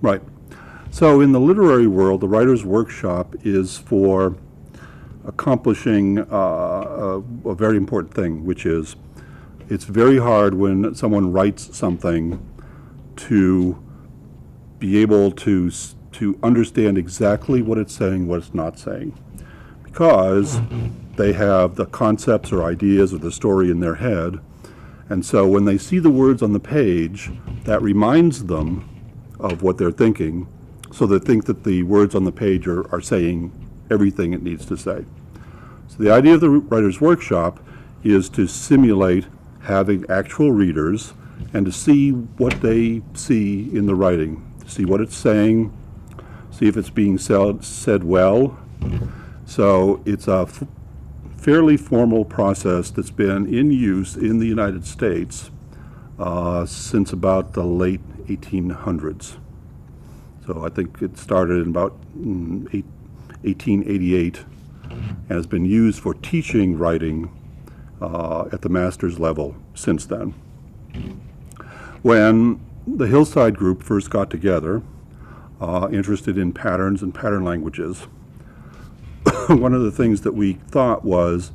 Right. So in the literary world, the writer's workshop is for accomplishing a very important thing, which is it's very hard when someone writes something to be able to understand exactly what it's saying, what it's not saying, because they have the concepts or ideas or the story in their head. And so when they see the words on the page, that reminds them of what they're thinking, so they think that the words on the page are saying everything it needs to say. So the idea of the writer's workshop is to simulate having actual readers and to see what they see in the writing, to see what it's saying, see if it's being said well. So it's a fairly formal process that's been in use in the United States since about the late 1800s. So I think it started in about 1888 and has been used for teaching writing at the master's level since then. When the Hillside group first got together, interested in patterns and pattern languages, one of the things that we thought was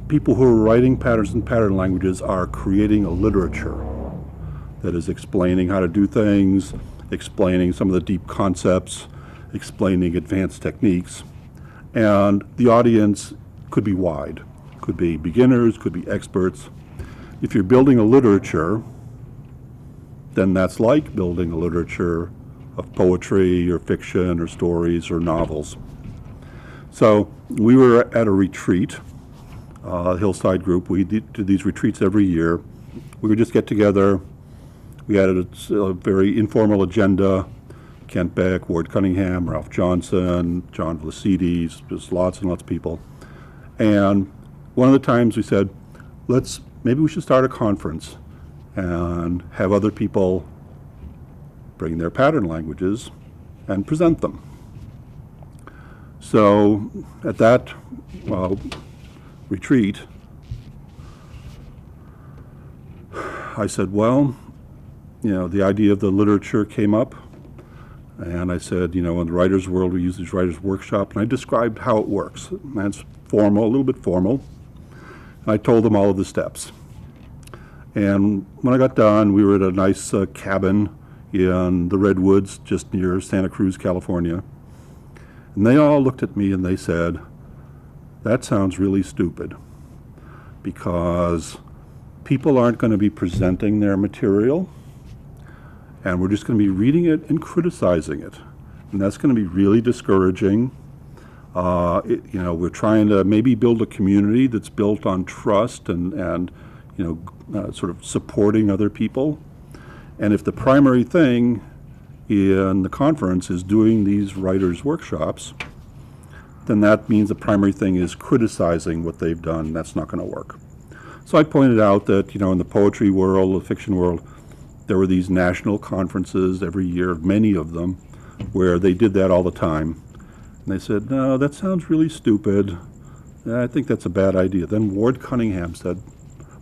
people who are writing patterns and pattern languages are creating a literature that is explaining how to do things, explaining some of the deep concepts, explaining advanced techniques. And the audience could be wide, could be beginners, could be experts. If you're building a literature, then that's like building a literature of poetry or fiction or stories or novels. So we were at a retreat, Hillside Group. We do these retreats every year. We would just get together. We had a very informal agenda. Kent Beck, Ward Cunningham, Ralph Johnson, John Vlacides, just lots and lots of people. And one of the times we said, maybe we should start a conference and have other people bring their pattern languages and present them. So at that retreat, I said, well, the idea of the literature came up, and I said, in the writer's world, we use this writer's workshop, and I described how it works. And it's formal, a little bit formal. And I told them all of the steps. And when I got done, we were at a nice cabin in the Redwoods, just near Santa Cruz, California. And they all looked at me and they said, that sounds really stupid, because people aren't going to be presenting their material, and we're just going to be reading it and criticizing it. And that's going to be really discouraging. We're trying to maybe build a community that's built on trust and sort of supporting other people. And if the primary thing in the conference is doing these writers' workshops, then that means the primary thing is criticizing what they've done. That's not going to work. So I pointed out that, in the poetry world, the fiction world, there were these national conferences every year, many of them, where they did that all the time. And they said, no, that sounds really stupid. I think that's a bad idea. Then Ward Cunningham said,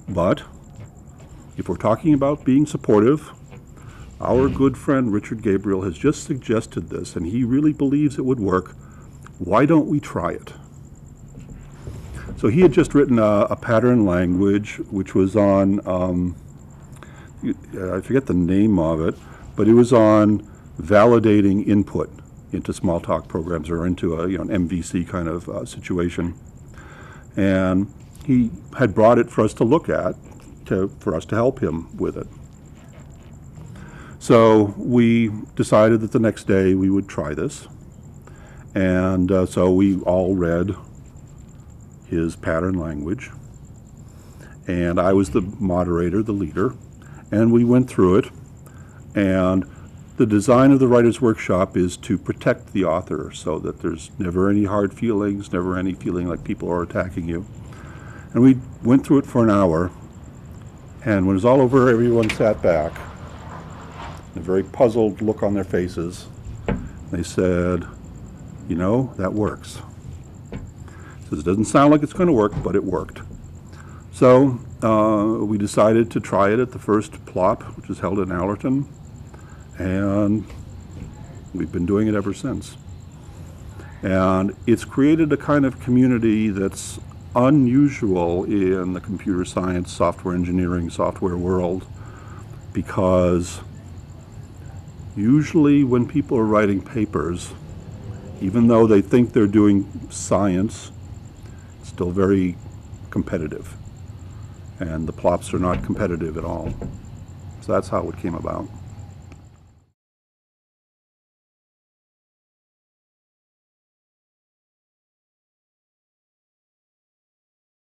but if we're talking about being supportive, our good friend Richard Gabriel has just suggested this, and he really believes it would work. Why don't we try it? So he had just written a pattern language, which was on, I forget the name of it, but it was on validating input into small talk programs or into an MVC kind of situation. And he had brought it for us to look at, for us to help him with it. So we decided that the next day we would try this. And so we all read his pattern language. And I was the moderator, the leader. And we went through it. And the design of the writer's workshop is to protect the author so that there's never any hard feelings, never any feeling like people are attacking you. And we went through it for an hour. And when it was all over, everyone sat back, a very puzzled look on their faces. They said, that works. He says, it doesn't sound like it's going to work, but it worked. So we decided to try it at the first plop, which was held in Allerton. and we've been doing it ever since. And it's created a kind of community that's unusual in the computer science, software engineering, software world, because usually when people are writing papers, even though they think they're doing science, it's still very competitive. And the plops are not competitive at all. So that's how it came about.